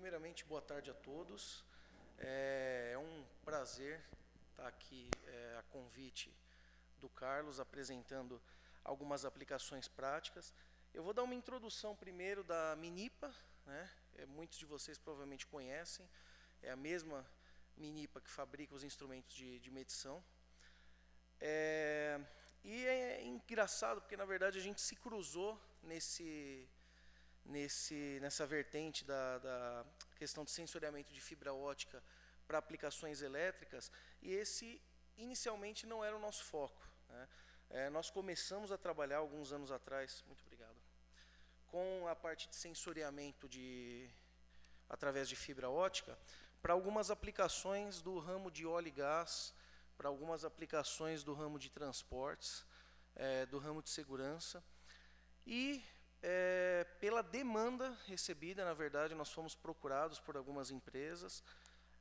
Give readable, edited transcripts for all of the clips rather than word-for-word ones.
primeiramente, boa tarde a todos. É um prazer estar aqui a convite do Carlos, apresentando algumas aplicações práticas. Eu vou dar uma introdução primeiro da Minipa, né? Muitos de vocês provavelmente conhecem, é a mesma Minipa que fabrica os instrumentos de medição. E é engraçado porque, na verdade, a gente se cruzou nessa vertente da questão de sensoriamento de fibra ótica para aplicações elétricas, e esse inicialmente não era o nosso foco, né? Nós começamos a trabalhar alguns anos atrás, muito obrigado, com a parte de sensoriamento através de fibra ótica para algumas aplicações do ramo de óleo e gás, para algumas aplicações do ramo de transportes, do ramo de segurança. E pela demanda recebida, na verdade, nós fomos procurados por algumas empresas,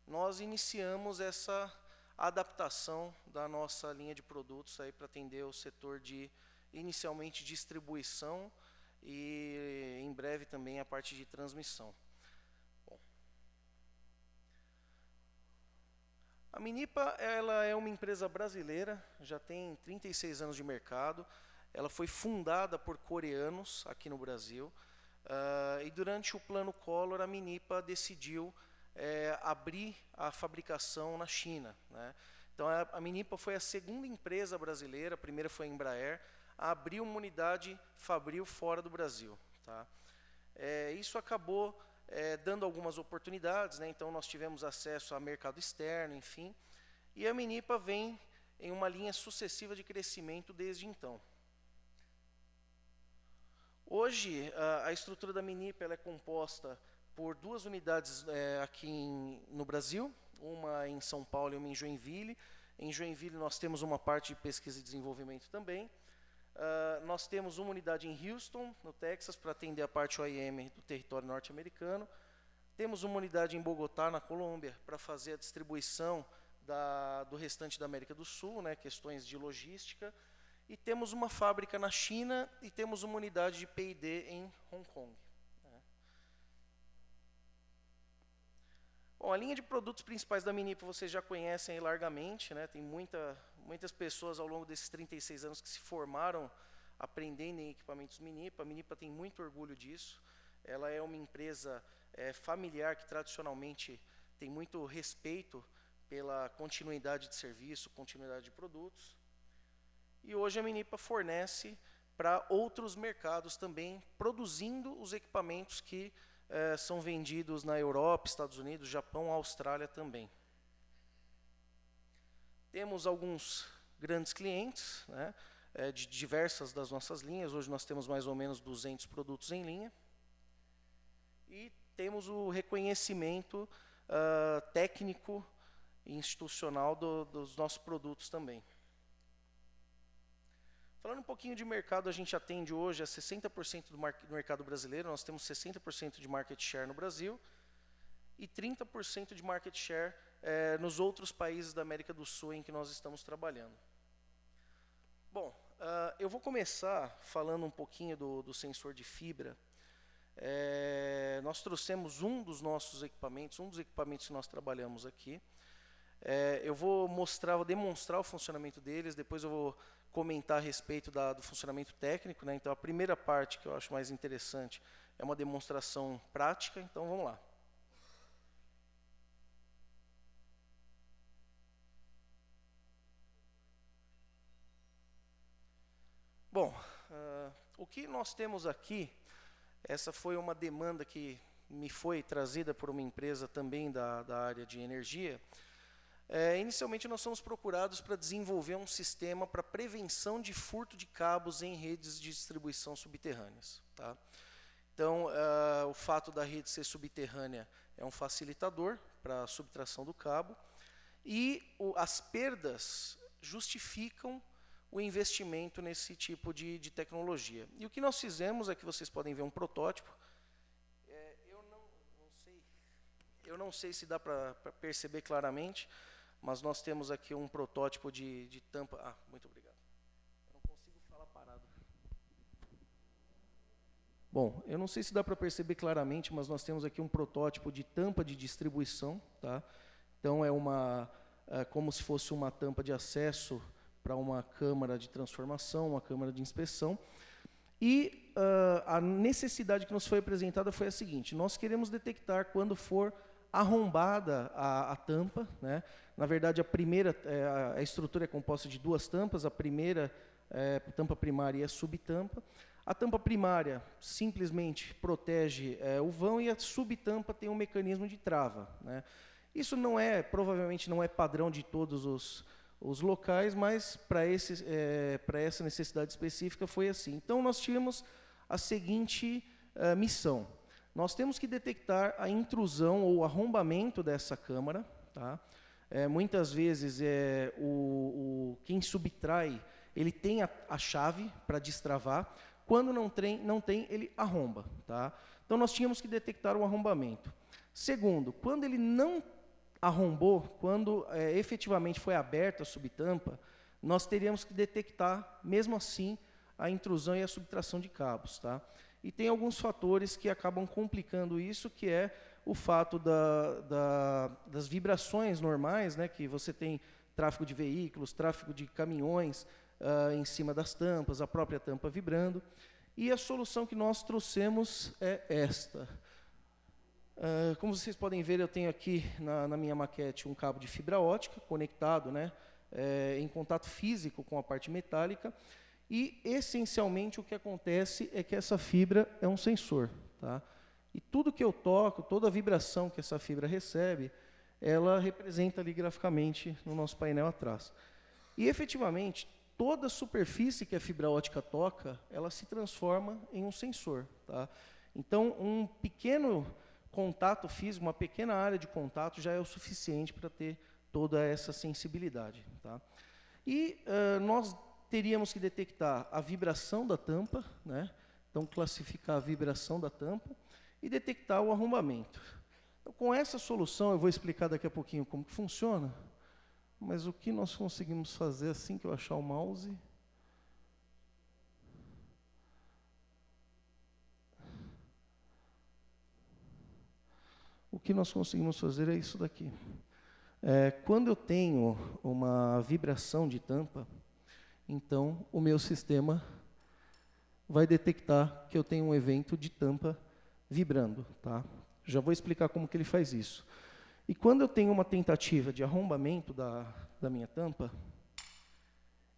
nós iniciamos essa adaptação da nossa linha de produtos aí para atender o setor de, inicialmente, distribuição e, em breve, também a parte de transmissão. Bom, a Minipa ela é uma empresa brasileira, já tem 36 anos de mercado. Ela foi fundada por coreanos aqui no Brasil, e durante o Plano Collor a Minipa decidiu abrir a fabricação na China, né? Então a Minipa foi a segunda empresa brasileira, a primeira foi a Embraer, a abrir uma unidade fabril fora do Brasil, tá? Isso acabou dando algumas oportunidades, né? Então nós tivemos acesso a mercado externo, enfim, e a Minipa vem em uma linha sucessiva de crescimento desde então. Hoje, a estrutura da Minipa ela é composta por duas unidades aqui no Brasil, uma em São Paulo e uma em Joinville. Em Joinville nós temos uma parte de pesquisa e desenvolvimento também. Nós temos uma unidade em Houston, no Texas, para atender a parte OEM do território norte-americano. Temos uma unidade em Bogotá, na Colômbia, para fazer a distribuição do restante da América do Sul, né, questões de logística. E temos uma fábrica na China e temos uma unidade de P&D em Hong Kong. Bom, a linha de produtos principais da Minipa vocês já conhecem largamente, né? Tem muitas pessoas ao longo desses 36 anos que se formaram aprendendo em equipamentos Minipa. A Minipa tem muito orgulho disso. Ela é uma empresa familiar que tradicionalmente tem muito respeito pela continuidade de serviço, continuidade de produtos. E hoje a Minipa fornece para outros mercados também, produzindo os equipamentos que são vendidos na Europa, Estados Unidos, Japão, Austrália também. Temos alguns grandes clientes, né, de diversas das nossas linhas. Hoje nós temos mais ou menos 200 produtos em linha. E temos o reconhecimento técnico e institucional dos nossos produtos também. Falando um pouquinho de mercado, a gente atende hoje a 60% do mercado brasileiro, nós temos 60% de market share no Brasil e 30% de market share nos outros países da América do Sul em que nós estamos trabalhando. Bom, eu vou começar falando um pouquinho do sensor de fibra. Nós trouxemos um dos nossos equipamentos, um dos equipamentos que nós trabalhamos aqui. Eu vou demonstrar o funcionamento deles, depois eu vou comentar a respeito do funcionamento técnico, né? Então a primeira parte que eu acho mais interessante é uma demonstração prática, então vamos lá. Bom, o que nós temos aqui, essa foi uma demanda que me foi trazida por uma empresa também da área de energia. Inicialmente nós somos procurados para desenvolver um sistema para prevenção de furto de cabos em redes de distribuição subterrâneas, tá? Então, o fato da rede ser subterrânea é um facilitador para a subtração do cabo e as perdas justificam o investimento nesse tipo de tecnologia. E o que nós fizemos é que vocês podem ver um protótipo. Eu não sei se dá para perceber claramente, mas nós temos aqui um protótipo de tampa. Muito obrigado. Eu não consigo falar parado. Bom, eu não sei se dá para perceber claramente, mas nós temos aqui um protótipo de tampa de distribuição, tá? Então é como se fosse uma tampa de acesso para uma câmara de transformação, uma câmara de inspeção. E a necessidade que nos foi apresentada foi a seguinte: nós queremos detectar quando for arrombada a tampa, né? Na verdade, a estrutura é composta de duas tampas, a primeira tampa primária e a subtampa. A tampa primária simplesmente protege o vão e a subtampa tem um mecanismo de trava, né? Isso provavelmente não é padrão de todos os locais, mas para essa necessidade específica foi assim. Então, nós tínhamos a seguinte missão. Nós temos que detectar a intrusão ou arrombamento dessa câmara. Tá? Muitas vezes, quem subtrai, ele tem a chave para destravar. Quando não tem, ele arromba. Tá? Então, nós tínhamos que detectar o arrombamento. Segundo, quando ele não arrombou, quando efetivamente foi aberta a subtampa, nós teríamos que detectar, mesmo assim, a intrusão e a subtração de cabos. Tá? E tem alguns fatores que acabam complicando isso, que é o fato das vibrações normais, né, que você tem tráfego de veículos, tráfego de caminhões em cima das tampas, a própria tampa vibrando. E a solução que nós trouxemos é esta. Como vocês podem ver, eu tenho aqui na minha maquete um cabo de fibra ótica conectado, né, em contato físico com a parte metálica, e essencialmente o que acontece é que essa fibra é um sensor. Tá? E tudo que eu toco, toda a vibração que essa fibra recebe, ela representa ali graficamente no nosso painel atrás. E efetivamente, toda superfície que a fibra ótica toca, ela se transforma em um sensor. Tá? Então, um pequeno contato físico, uma pequena área de contato já é o suficiente para ter toda essa sensibilidade. Tá? E nós teríamos que detectar a vibração da tampa, né? Então classificar a vibração da tampa e detectar o arrombamento. Então, com essa solução, eu vou explicar daqui a pouquinho como que funciona, mas o que nós conseguimos fazer assim que eu achar o mouse... O que nós conseguimos fazer é isso daqui. Quando eu tenho uma vibração de tampa, então o meu sistema vai detectar que eu tenho um evento de tampa vibrando. Tá? Já vou explicar como que ele faz isso. E quando eu tenho uma tentativa de arrombamento da minha tampa,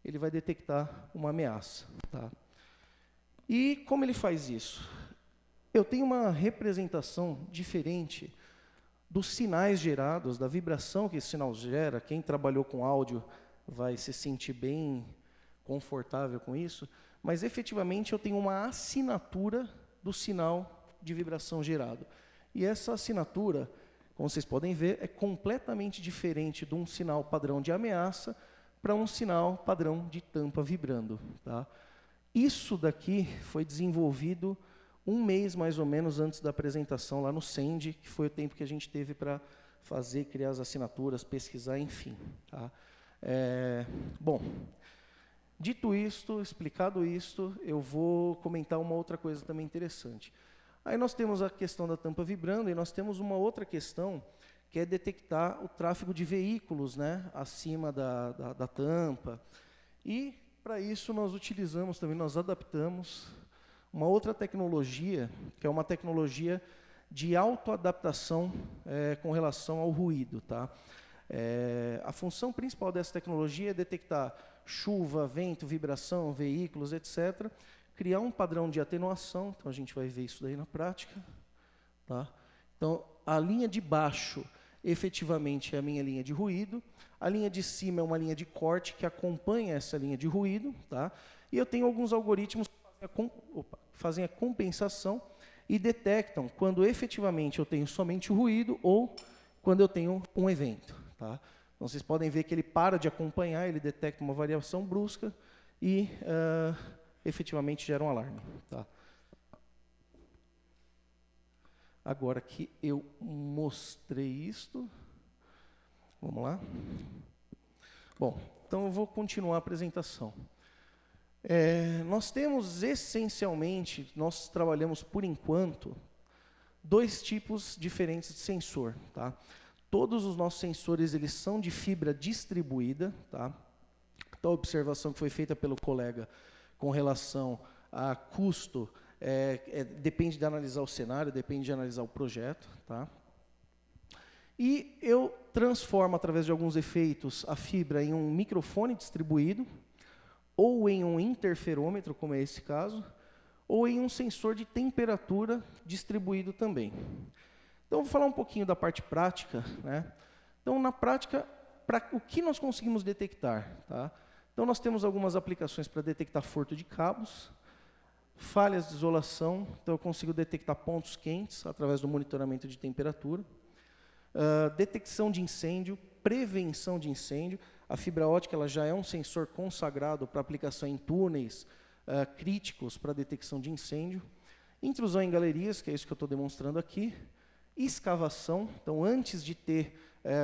ele vai detectar uma ameaça. Tá? E como ele faz isso? Eu tenho uma representação diferente dos sinais gerados, da vibração que esse sinal gera. Quem trabalhou com áudio vai se sentir bem confortável com isso, mas efetivamente eu tenho uma assinatura do sinal de vibração gerado. E essa assinatura, como vocês podem ver, é completamente diferente de um sinal padrão de ameaça para um sinal padrão de tampa vibrando. Tá? Isso daqui foi desenvolvido um mês, mais ou menos, antes da apresentação lá no CEND, que foi o tempo que a gente teve para fazer, criar as assinaturas, pesquisar, enfim. Tá? Bom, dito isto, explicado isto, eu vou comentar uma outra coisa também interessante. Aí nós temos a questão da tampa vibrando, e nós temos uma outra questão, que é detectar o tráfego de veículos, né, acima da tampa. E, para isso, nós utilizamos também, nós adaptamos uma outra tecnologia, que é uma tecnologia de autoadaptação com relação ao ruído. Tá? A função principal dessa tecnologia é detectar chuva, vento, vibração, veículos, etc., criar um padrão de atenuação. Então, a gente vai ver isso daí na prática. Tá? Então, a linha de baixo, efetivamente, é a minha linha de ruído. A linha de cima é uma linha de corte que acompanha essa linha de ruído. Tá? E eu tenho alguns algoritmos fazem a compensação e detectam quando efetivamente eu tenho somente o ruído ou quando eu tenho um evento. Tá? Então, vocês podem ver que ele para de acompanhar, ele detecta uma variação brusca e efetivamente gera um alarme. Tá? Agora que eu mostrei isto, vamos lá? Bom, então eu vou continuar a apresentação. Nós temos, essencialmente, nós trabalhamos, por enquanto, dois tipos diferentes de sensor. Tá? Todos os nossos sensores eles são de fibra distribuída. Tá? Então, a observação que foi feita pelo colega com relação a custo, depende de analisar o cenário, depende de analisar o projeto. Tá? E eu transformo, através de alguns efeitos, a fibra em um microfone distribuído, ou em um interferômetro, como é esse caso, ou em um sensor de temperatura distribuído também. Então, vou falar um pouquinho da parte prática. Né? Então, na prática, o que nós conseguimos detectar? Tá? Então, nós temos algumas aplicações para detectar furto de cabos, falhas de isolação, então eu consigo detectar pontos quentes através do monitoramento de temperatura, detecção de incêndio, prevenção de incêndio. A fibra ótica ela já é um sensor consagrado para aplicação em túneis críticos para detecção de incêndio. Intrusão em galerias, que é isso que eu estou demonstrando aqui. Escavação, então antes de ter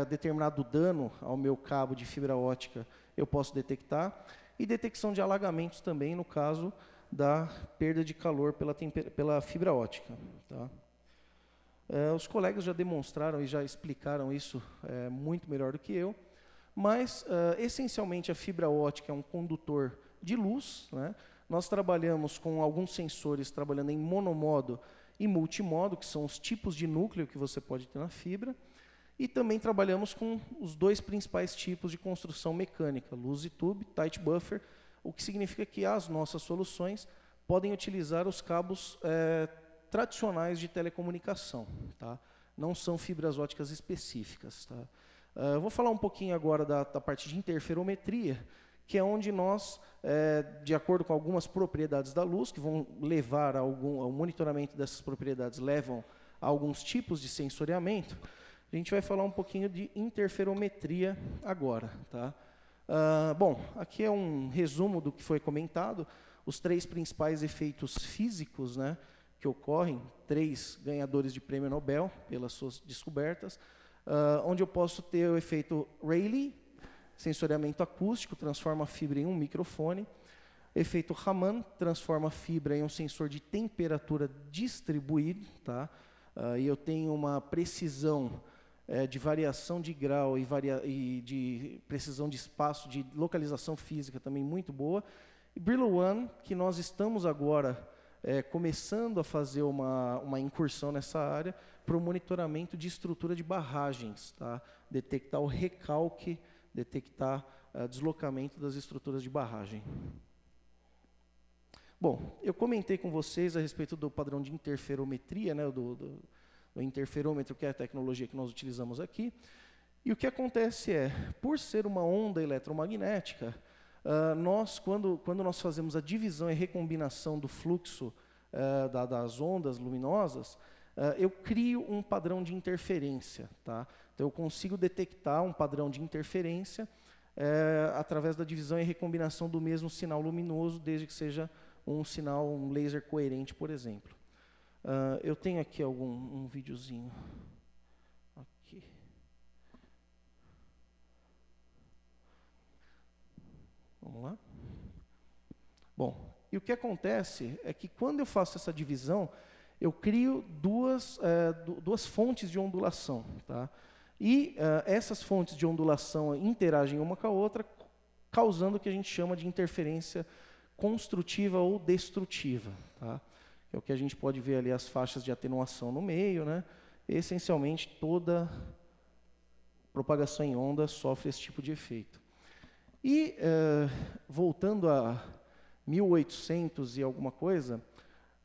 determinado dano ao meu cabo de fibra ótica, eu posso detectar. E detecção de alagamentos também, no caso da perda de calor pela fibra ótica. Tá? Os colegas já demonstraram e já explicaram isso muito melhor do que eu. Mas, essencialmente, a fibra ótica é um condutor de luz. Né? Nós trabalhamos com alguns sensores trabalhando em monomodo e multimodo, que são os tipos de núcleo que você pode ter na fibra. E também trabalhamos com os dois principais tipos de construção mecânica, loose tube, tight buffer, o que significa que as nossas soluções podem utilizar os cabos tradicionais de telecomunicação. Tá? Não são fibras óticas específicas. Tá? Eu vou falar um pouquinho agora da parte de interferometria, que é onde nós, de acordo com algumas propriedades da luz, que vão levar ao monitoramento dessas propriedades, levam a alguns tipos de sensoriamento, a gente vai falar um pouquinho de interferometria agora. Tá? Bom, aqui é um resumo do que foi comentado, os três principais efeitos físicos, né, que ocorrem, 3 ganhadores de prêmio Nobel pelas suas descobertas, onde eu posso ter o efeito Rayleigh, sensoriamento acústico, transforma a fibra em um microfone. Efeito Raman, transforma a fibra em um sensor de temperatura distribuído. Tá? E eu tenho uma precisão de variação de grau e de precisão de espaço, de localização física também muito boa. E Brillo One, que nós estamos agora começando a fazer uma incursão nessa área para o monitoramento de estrutura de barragens, tá? Detectar o recalque, detectar deslocamento das estruturas de barragem. Bom, eu comentei com vocês a respeito do padrão de interferometria, né, do interferômetro, que é a tecnologia que nós utilizamos aqui. E o que acontece por ser uma onda eletromagnética, quando nós fazemos a divisão e recombinação do fluxo das ondas luminosas, eu crio um padrão de interferência. Tá? Então, eu consigo detectar um padrão de interferência através da divisão e recombinação do mesmo sinal luminoso, desde que seja um laser coerente, por exemplo. Eu tenho aqui um videozinho. Aqui. Vamos lá? Bom, e o que acontece é que quando eu faço essa divisão, eu crio duas fontes de ondulação. Tá? E essas fontes de ondulação interagem uma com a outra, causando o que a gente chama de interferência construtiva ou destrutiva. Tá? É o que a gente pode ver ali, as faixas de atenuação no meio. Né? Essencialmente, toda propagação em onda sofre esse tipo de efeito. E, voltando a 1800 e alguma coisa,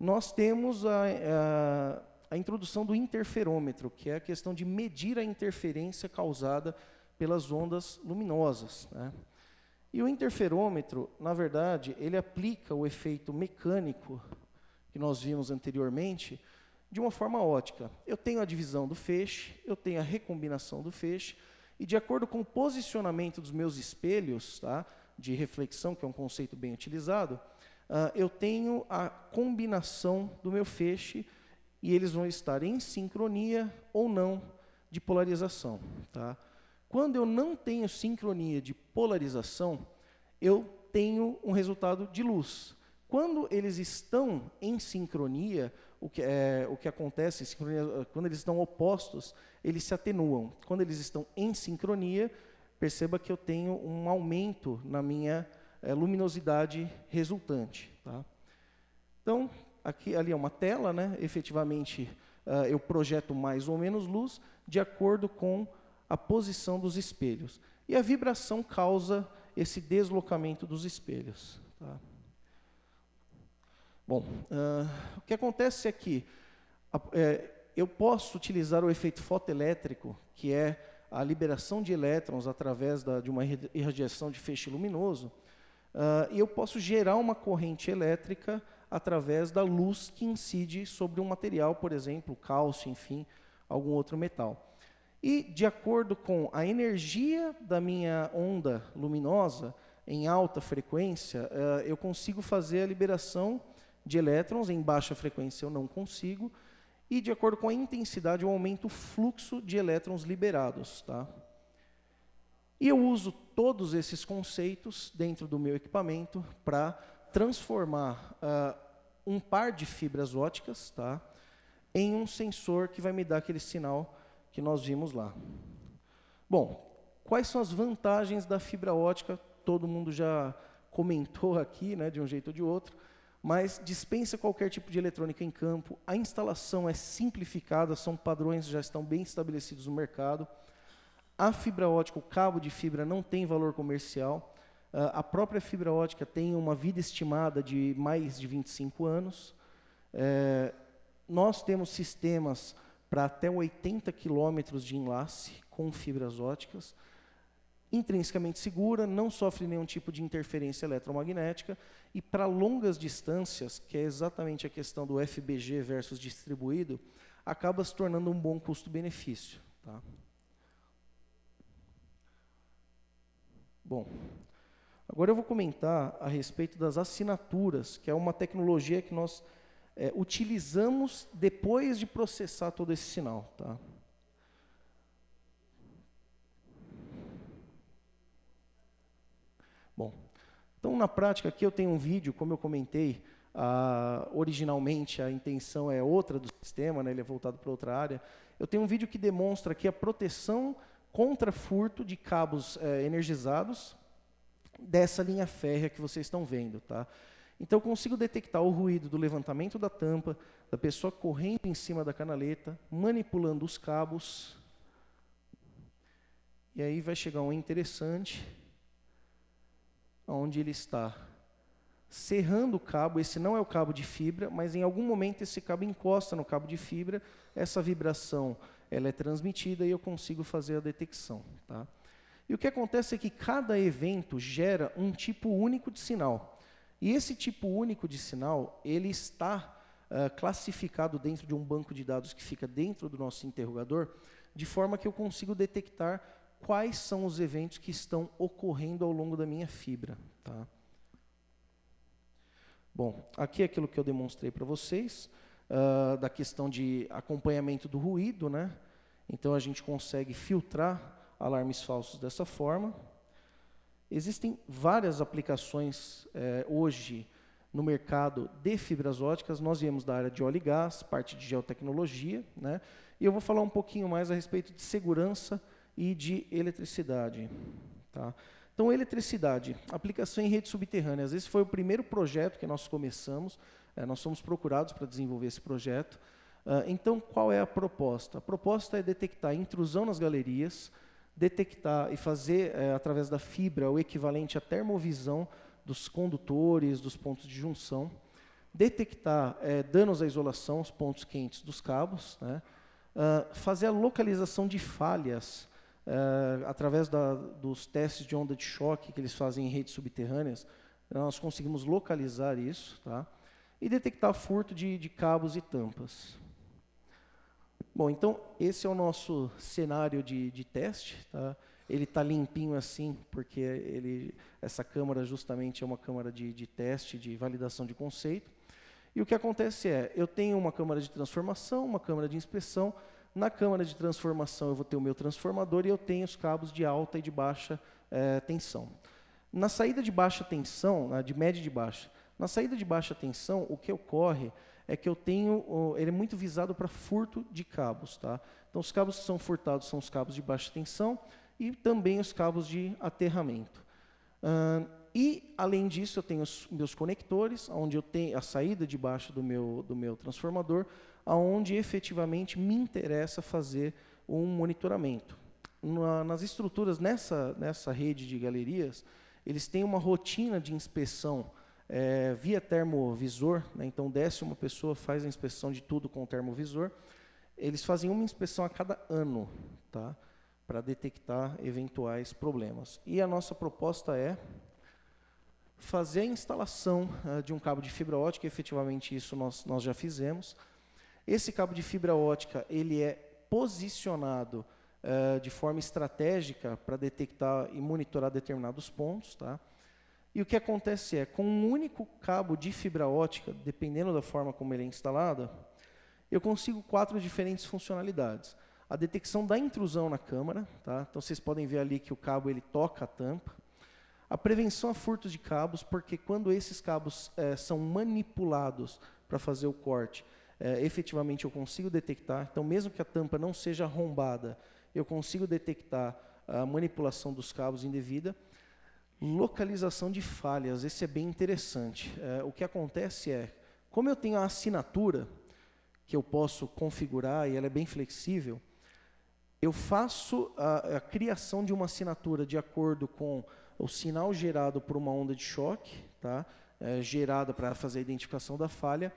nós temos a introdução do interferômetro, que é a questão de medir a interferência causada pelas ondas luminosas. Né? E o interferômetro, na verdade, ele aplica o efeito mecânico que nós vimos anteriormente de uma forma ótica. Eu tenho a divisão do feixe, eu tenho a recombinação do feixe, e de acordo com o posicionamento dos meus espelhos, tá, de reflexão, que é um conceito bem utilizado, eu tenho a combinação do meu feixe e eles vão estar em sincronia ou não de polarização. Tá? Quando eu não tenho sincronia de polarização, eu tenho um resultado de luz. Quando eles estão em sincronia, o que acontece, quando eles estão opostos, eles se atenuam. Quando eles estão em sincronia, perceba que eu tenho um aumento na minha luminosidade resultante. Tá? Então, ali é uma tela, né? Efetivamente, eu projeto mais ou menos luz de acordo com a posição dos espelhos. E a vibração causa esse deslocamento dos espelhos. Tá? Bom, o que acontece é que eu posso utilizar o efeito fotoelétrico, que é a liberação de elétrons através de uma irradiação de feixe luminoso, e eu posso gerar uma corrente elétrica através da luz que incide sobre um material, por exemplo, cálcio, enfim, algum outro metal. E, de acordo com a energia da minha onda luminosa, em alta frequência, eu consigo fazer a liberação de elétrons, em baixa frequência eu não consigo, e, de acordo com a intensidade, eu aumento o fluxo de elétrons liberados. Tá? E eu uso todos esses conceitos dentro do meu equipamento para transformar um par de fibras óticas, tá, em um sensor que vai me dar aquele sinal que nós vimos lá. Bom, quais são as vantagens da fibra ótica? Todo mundo já comentou aqui, né, de um jeito ou de outro, mas dispensa qualquer tipo de eletrônica em campo, a instalação é simplificada, são padrões que já estão bem estabelecidos no mercado. A fibra ótica, o cabo de fibra não tem valor comercial. A própria fibra ótica tem uma vida estimada de mais de 25 anos. Nós temos sistemas para até 80 quilômetros de enlace com fibras óticas, intrinsecamente segura, não sofre nenhum tipo de interferência eletromagnética, e para longas distâncias, que é exatamente a questão do FBG versus distribuído, acaba se tornando um bom custo-benefício. Tá? Bom, agora eu vou comentar a respeito das assinaturas, que é uma tecnologia que nós utilizamos depois de processar todo esse sinal. Tá? Bom, então na prática aqui eu tenho um vídeo, como eu comentei, originalmente a intenção é outra do sistema, né, ele é voltado para outra área. Eu tenho um vídeo que demonstra aqui a proteção contra furto de cabos energizados dessa linha férrea que vocês estão vendo. Tá? Então eu consigo detectar o ruído do levantamento da tampa, da pessoa correndo em cima da canaleta, manipulando os cabos. E aí vai chegar um interessante, onde ele está serrando o cabo. Esse não é o cabo de fibra, mas em algum momento esse cabo encosta no cabo de fibra, essa vibração ela é transmitida e eu consigo fazer a detecção. Tá? E o que acontece é que cada evento gera um tipo único de sinal. E esse tipo único de sinal, ele está classificado dentro de um banco de dados que fica dentro do nosso interrogador, de forma que eu consigo detectar quais são os eventos que estão ocorrendo ao longo da minha fibra. Tá? Bom, aqui é aquilo que eu demonstrei para vocês, da questão de acompanhamento do ruído, né? Então a gente consegue filtrar alarmes falsos dessa forma. Existem várias aplicações hoje no mercado de fibras óticas. Nós viemos da área de óleo e gás, parte de geotecnologia, né? E eu vou falar um pouquinho mais a respeito de segurança e de eletricidade. Tá? Então, eletricidade, aplicação em redes subterrâneas. Esse foi o primeiro projeto que nós começamos. Nós fomos procurados para desenvolver esse projeto. Então, qual é a proposta? A proposta é detectar intrusão nas galerias, detectar e fazer, através da fibra, o equivalente à termovisão dos condutores, dos pontos de junção, detectar danos à isolação, os pontos quentes dos cabos, né? Fazer a localização de falhas através dos testes de onda de choque que eles fazem em redes subterrâneas. Nós conseguimos localizar isso, tá? E detectar furto de cabos e tampas. Bom, então, esse é o nosso cenário de teste. Tá? Ele está limpinho assim, porque essa câmara justamente é uma câmara de teste, de validação de conceito. E o que acontece eu tenho uma câmara de transformação, uma câmara de inspeção. Na câmara de transformação eu vou ter o meu transformador e eu tenho os cabos de alta e de baixa tensão. Na saída de baixa tensão, de média e de baixa, na saída de baixa tensão, o que ocorre é que ele é muito visado para furto de cabos, tá? Então, os cabos que são furtados são os cabos de baixa tensão e também os cabos de aterramento. E, além disso, eu tenho os meus conectores, onde eu tenho a saída de baixa do meu transformador, onde efetivamente me interessa fazer um monitoramento. Nas estruturas, nessa rede de galerias, eles têm uma rotina de inspeção via termovisor, né? Então desce uma pessoa, faz a inspeção de tudo com o termovisor. Eles fazem uma inspeção a cada ano, tá? Para detectar eventuais problemas. E a nossa proposta é fazer a instalação de um cabo de fibra ótica, efetivamente isso nós já fizemos. Esse cabo de fibra ótica ele é posicionado de forma estratégica para detectar e monitorar determinados pontos, tá? E o que acontece é, com um único cabo de fibra ótica, dependendo da forma como ele é instalado, eu consigo 4 diferentes funcionalidades. A detecção da intrusão na câmara, tá? Então vocês podem ver ali que o cabo ele toca a tampa. A prevenção a furtos de cabos, porque quando esses cabos são manipulados para fazer o corte, efetivamente eu consigo detectar. Então, mesmo que a tampa não seja arrombada, eu consigo detectar a manipulação dos cabos indevida. Localização de falhas, esse é bem interessante. O que acontece é, como eu tenho a assinatura, que eu posso configurar e ela é bem flexível, eu faço a criação de uma assinatura de acordo com o sinal gerado por uma onda de choque, tá? Gerada para fazer a identificação da falha,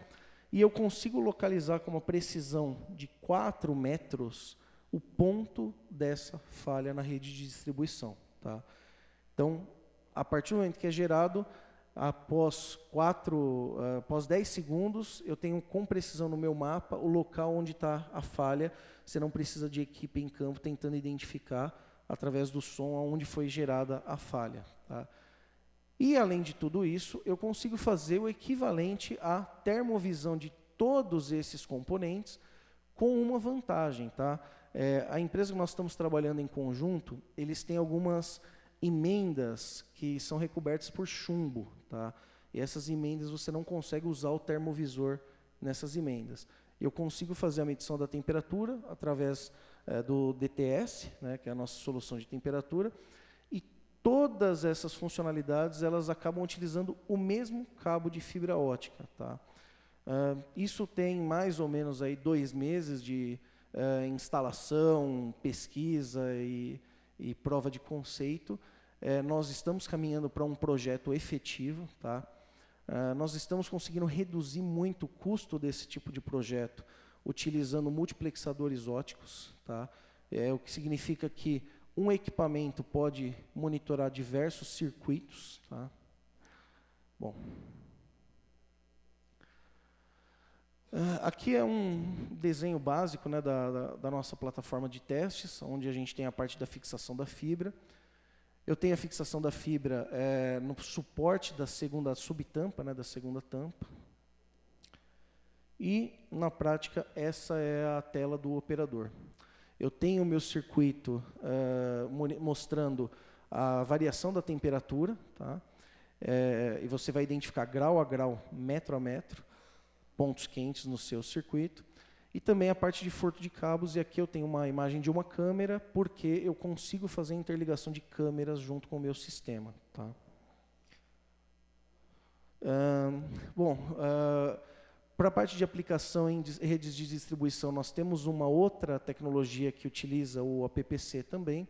e eu consigo localizar com uma precisão de 4 metros o ponto dessa falha na rede de distribuição, tá? Então, a partir do momento que é gerado, após 10 segundos, eu tenho com precisão no meu mapa o local onde está a falha. Você não precisa de equipe em campo tentando identificar, através do som, onde foi gerada a falha, tá? E, além de tudo isso, eu consigo fazer o equivalente à termovisão de todos esses componentes com uma vantagem, tá? A empresa que nós estamos trabalhando em conjunto, eles têm algumas emendas que são recobertas por chumbo, tá? E essas emendas você não consegue usar o termovisor nessas emendas. Eu consigo fazer a medição da temperatura através do DTS, né, que é a nossa solução de temperatura, e todas essas funcionalidades elas acabam utilizando o mesmo cabo de fibra ótica, tá? Isso tem mais ou menos aí 2 meses de instalação, pesquisa e prova de conceito. Nós estamos caminhando para um projeto efetivo, tá? Nós estamos conseguindo reduzir muito o custo desse tipo de projeto, utilizando multiplexadores óticos, tá? O que significa que um equipamento pode monitorar diversos circuitos, tá? Bom. Aqui é um desenho básico, né, da nossa plataforma de testes, onde a gente tem a parte da fixação da fibra. Eu tenho a fixação da fibra no suporte da segunda subtampa, né, da segunda tampa. E, na prática, essa é a tela do operador. Eu tenho o meu circuito mostrando a variação da temperatura, tá? E você vai identificar grau a grau, metro a metro, pontos quentes no seu circuito. E também a parte de furto de cabos, e aqui eu tenho uma imagem de uma câmera, porque eu consigo fazer a interligação de câmeras junto com o meu sistema, tá? Para a parte de aplicação em redes de distribuição, nós temos uma outra tecnologia que utiliza o APPC também,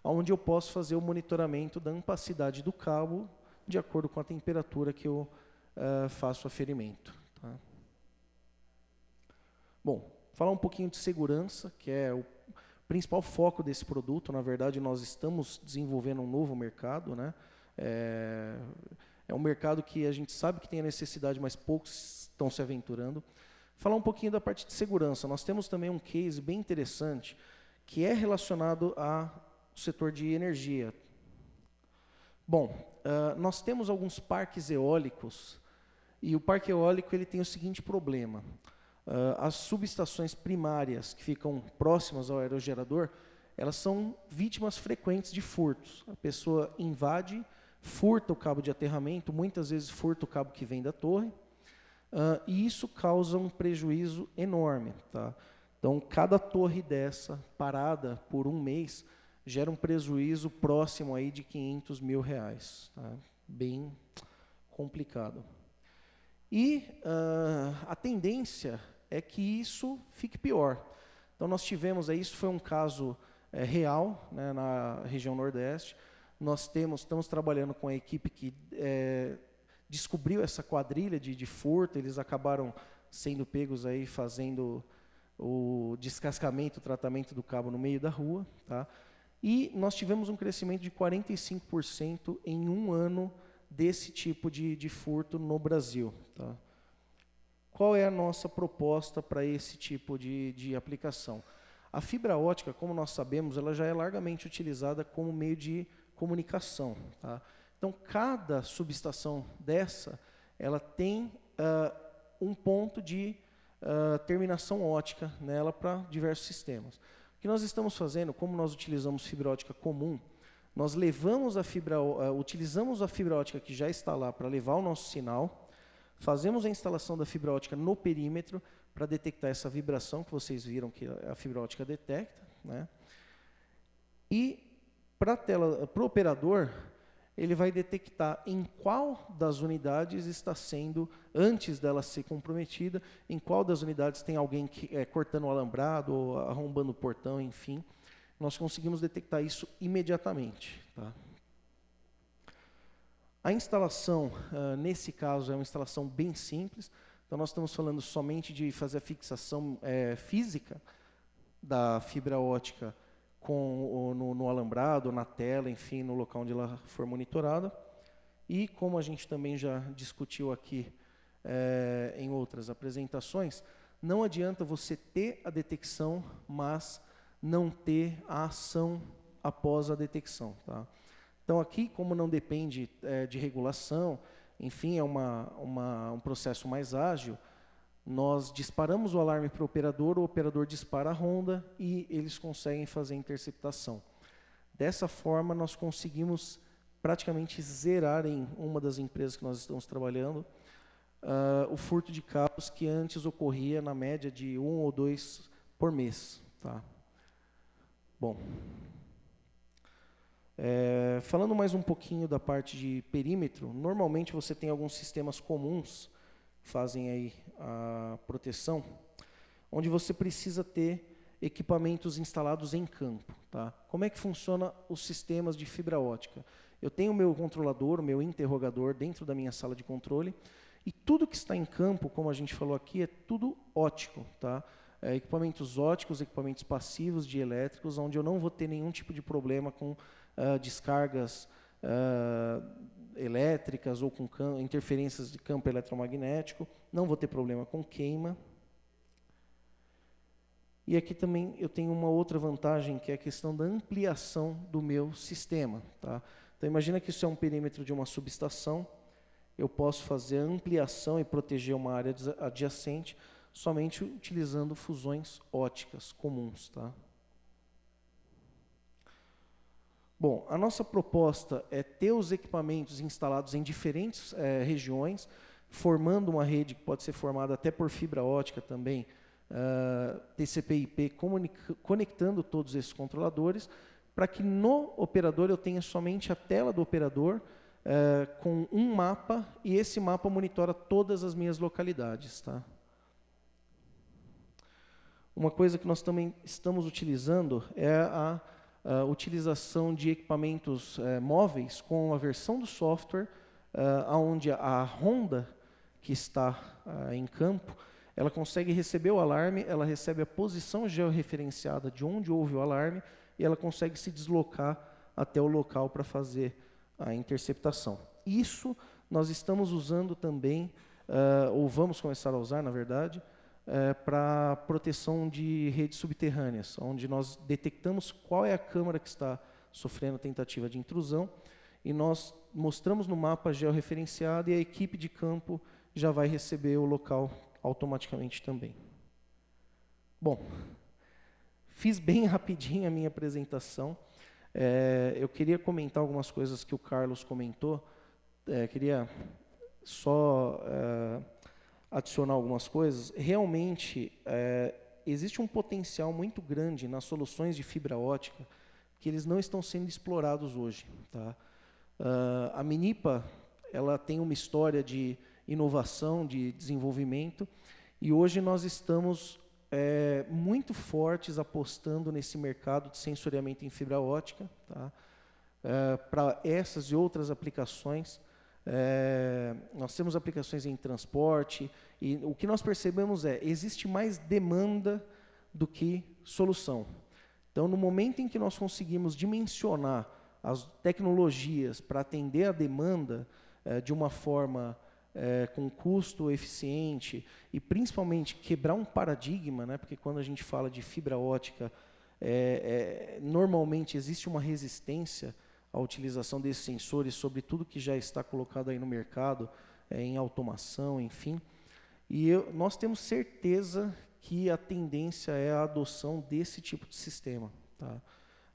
onde eu posso fazer o monitoramento da ampacidade do cabo de acordo com a temperatura que eu faço o aferimento, tá? Bom, falar um pouquinho de segurança, que é o principal foco desse produto. Na verdade, nós estamos desenvolvendo um novo mercado, né? É um mercado que a gente sabe que tem a necessidade, mas poucos estão se aventurando. Falar um pouquinho da parte de segurança. Nós temos também um case bem interessante, que é relacionado ao setor de energia. Bom, nós temos alguns parques eólicos, e o parque eólico ele tem o seguinte problema. As subestações primárias que ficam próximas ao aerogerador, elas são vítimas frequentes de furtos. A pessoa invade, furta o cabo de aterramento, muitas vezes furta o cabo que vem da torre, e isso causa um prejuízo enorme. Tá? Então, cada torre dessa parada por um mês gera um prejuízo próximo aí de R$500 mil. Tá? Bem complicado. E a tendência é que isso fique pior. Então, nós tivemos aí, isso foi um caso real, né, na região Nordeste. Nós estamos trabalhando com a equipe que descobriu essa quadrilha de furto. Eles acabaram sendo pegos aí fazendo o descascamento, o tratamento do cabo no meio da rua. Tá? E nós tivemos um crescimento de 45% em um ano desse tipo de furto no Brasil. Tá? Qual é a nossa proposta para esse tipo de aplicação? A fibra ótica, como nós sabemos, ela já é largamente utilizada como meio de comunicação. Tá? Então, cada subestação dessa, ela tem um ponto de terminação ótica nela para diversos sistemas. O que nós estamos fazendo, como nós utilizamos fibra ótica comum, nós utilizamos a fibra ótica que já está lá para levar o nosso sinal, fazemos a instalação da fibra ótica no perímetro para detectar essa vibração que vocês viram que a fibra ótica detecta, né? E para o operador, ele vai detectar em qual das unidades está sendo, antes dela ser comprometida, em qual das unidades tem alguém cortando o alambrado ou arrombando o portão, enfim. Nós conseguimos detectar isso imediatamente. Tá? A instalação, nesse caso, é uma instalação bem simples. Então, nós estamos falando somente de fazer a fixação física da fibra ótica no alambrado, na tela, enfim, no local onde ela for monitorada. E, como a gente também já discutiu aqui em outras apresentações, não adianta você ter a detecção, mas não ter a ação após a detecção. Tá? Então, aqui, como não depende de regulação, enfim, é um processo mais ágil, nós disparamos o alarme para o operador dispara a ronda e eles conseguem fazer a interceptação. Dessa forma, nós conseguimos praticamente zerar em uma das empresas que nós estamos trabalhando o furto de cabos que antes ocorria na média de 1 ou 2 por mês. Tá? Bom... falando mais um pouquinho da parte de perímetro, normalmente você tem alguns sistemas comuns que fazem aí a proteção, onde você precisa ter equipamentos instalados em campo. Tá? Como é que funciona os sistemas de fibra ótica? Eu tenho o meu controlador, o meu interrogador dentro da minha sala de controle, e tudo que está em campo, como a gente falou aqui, é tudo ótico. Tá? Equipamentos óticos, equipamentos passivos de elétricos, onde eu não vou ter nenhum tipo de problema com descargas elétricas ou com interferências de campo eletromagnético, não vou ter problema com queima. E aqui também eu tenho uma outra vantagem, que é a questão da ampliação do meu sistema. Tá? Então, imagina que isso é um perímetro de uma subestação, eu posso fazer a ampliação e proteger uma área adjacente somente utilizando fusões óticas comuns. Tá? Bom, a nossa proposta é ter os equipamentos instalados em diferentes regiões, formando uma rede que pode ser formada até por fibra ótica também, TCP/IP, conectando todos esses controladores, para que no operador eu tenha somente a tela do operador com um mapa, e esse mapa monitora todas as minhas localidades. Tá? Uma coisa que nós também estamos utilizando é a utilização de equipamentos móveis com a versão do software, onde a ronda que está em campo, ela consegue receber o alarme, ela recebe a posição georreferenciada de onde houve o alarme, e ela consegue se deslocar até o local para fazer a interceptação. Isso nós estamos usando também, ou vamos começar a usar, na verdade, para proteção de redes subterrâneas, onde nós detectamos qual é a câmara que está sofrendo tentativa de intrusão, e nós mostramos no mapa georreferenciado, e a equipe de campo já vai receber o local automaticamente também. Bom, fiz bem rapidinho a minha apresentação. Eu queria comentar algumas coisas que o Carlos comentou. Queria só adicionar algumas coisas. Realmente, existe um potencial muito grande nas soluções de fibra ótica que eles não estão sendo explorados hoje. Tá? A Minipa, ela tem uma história de inovação, de desenvolvimento, e hoje nós estamos muito fortes apostando nesse mercado de sensoriamento em fibra ótica, tá? Para essas e outras aplicações. Nós temos aplicações em transporte, e o que nós percebemos existe mais demanda do que solução. Então, no momento em que nós conseguimos dimensionar as tecnologias para atender a demanda de uma forma com custo eficiente e principalmente quebrar um paradigma, né? Porque quando a gente fala de fibra ótica, normalmente existe uma resistência à utilização desses sensores sobre tudo que já está colocado aí no mercado, em automação, enfim. E nós temos certeza que a tendência é a adoção desse tipo de sistema. Tá?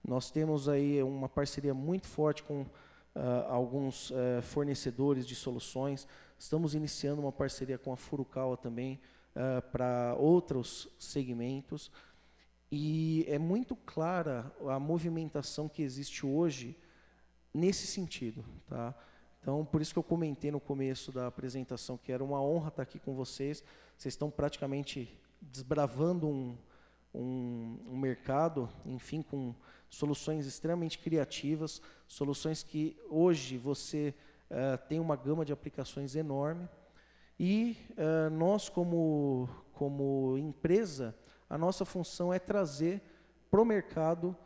Nós temos aí uma parceria muito forte com alguns fornecedores de soluções. Estamos iniciando uma parceria com a Furukawa também para outros segmentos. E é muito clara a movimentação que existe hoje nesse sentido. Tá? Então, por isso que eu comentei no começo da apresentação que era uma honra estar aqui com vocês. Vocês estão praticamente desbravando um mercado, enfim, com soluções extremamente criativas, soluções que hoje você tem uma gama de aplicações enorme. E nós, como empresa, a nossa função é trazer para o mercado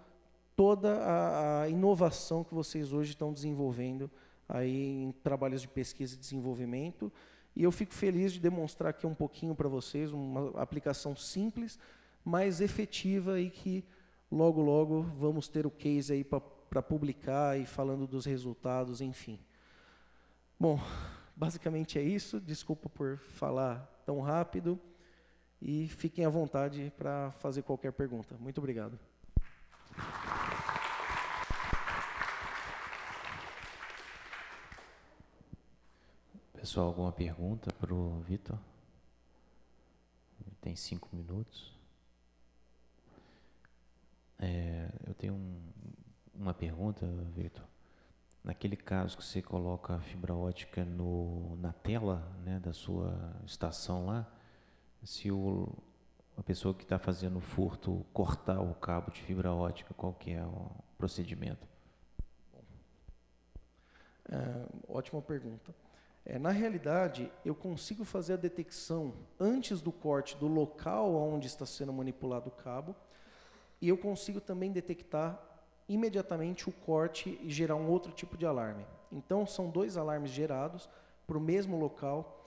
toda a inovação que vocês hoje estão desenvolvendo aí em trabalhos de pesquisa e desenvolvimento. E eu fico feliz de demonstrar aqui um pouquinho para vocês uma aplicação simples, mas efetiva e que logo, logo vamos ter o case aí para publicar e falando dos resultados, enfim. Bom, basicamente é isso. Desculpa por falar tão rápido e fiquem à vontade para fazer qualquer pergunta. Muito obrigado. Pessoal, alguma pergunta para o Vitor? Tem 5 minutos. Eu tenho uma pergunta, Vitor. Naquele caso que você coloca a fibra ótica na tela, né, da sua estação lá, se a pessoa que está fazendo o furto cortar o cabo de fibra ótica, qual que é o procedimento? Ótima pergunta. Na realidade, eu consigo fazer a detecção antes do corte do local onde está sendo manipulado o cabo, e eu consigo também detectar imediatamente o corte e gerar um outro tipo de alarme. Então, são 2 alarmes gerados para o mesmo local,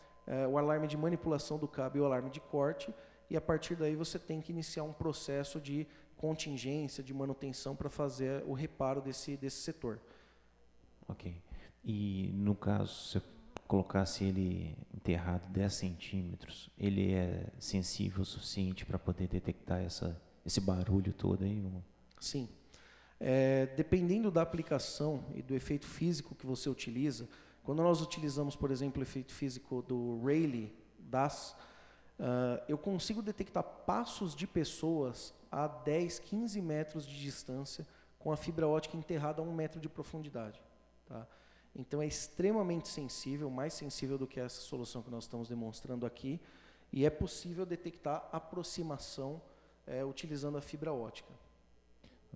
o alarme de manipulação do cabo e o alarme de corte, e a partir daí você tem que iniciar um processo de contingência, de manutenção para fazer o reparo desse setor. Ok. E no caso, se eu colocasse ele enterrado 10 centímetros, ele é sensível o suficiente para poder detectar esse barulho todo aí? Sim. Dependendo da aplicação e do efeito físico que você utiliza, quando nós utilizamos, por exemplo, o efeito físico do Rayleigh DAS, eu consigo detectar passos de pessoas a 10, 15 metros de distância com a fibra ótica enterrada a 1 metro de profundidade. Tá? Então é extremamente sensível, mais sensível do que essa solução que nós estamos demonstrando aqui, e é possível detectar aproximação utilizando a fibra ótica.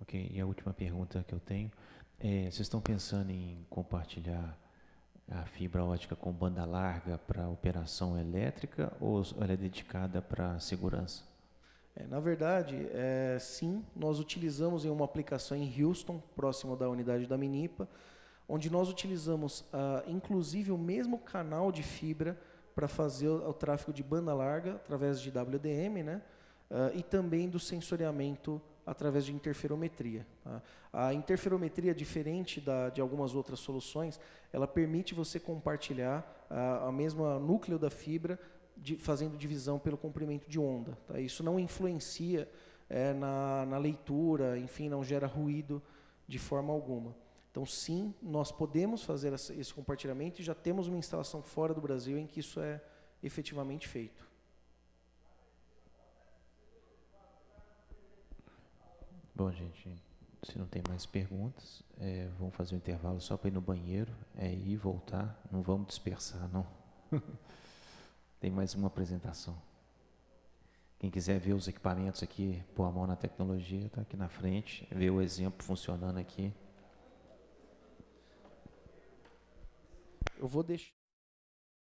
Ok, e a última pergunta que eu tenho vocês estão pensando em compartilhar a fibra ótica com banda larga para operação elétrica ou ela é dedicada para segurança? Na verdade, sim, nós utilizamos em uma aplicação em Houston, próximo da unidade da Minipa, onde nós utilizamos, inclusive, o mesmo canal de fibra para fazer o tráfego de banda larga, através de WDM, né? E também do sensoriamento através de interferometria. Tá? A interferometria, diferente de algumas outras soluções, ela permite você compartilhar a mesma núcleo da fibra, fazendo divisão pelo comprimento de onda. Tá? Isso não influencia na leitura, enfim, não gera ruído de forma alguma. Então, sim, nós podemos fazer esse compartilhamento e já temos uma instalação fora do Brasil em que isso é efetivamente feito. Bom, gente, se não tem mais perguntas, vamos fazer um intervalo só para ir no banheiro, ir e voltar, não vamos dispersar, não. Tem mais uma apresentação. Quem quiser ver os equipamentos aqui, pôr a mão na tecnologia, está aqui na frente, ver o exemplo funcionando aqui. Eu vou deixar.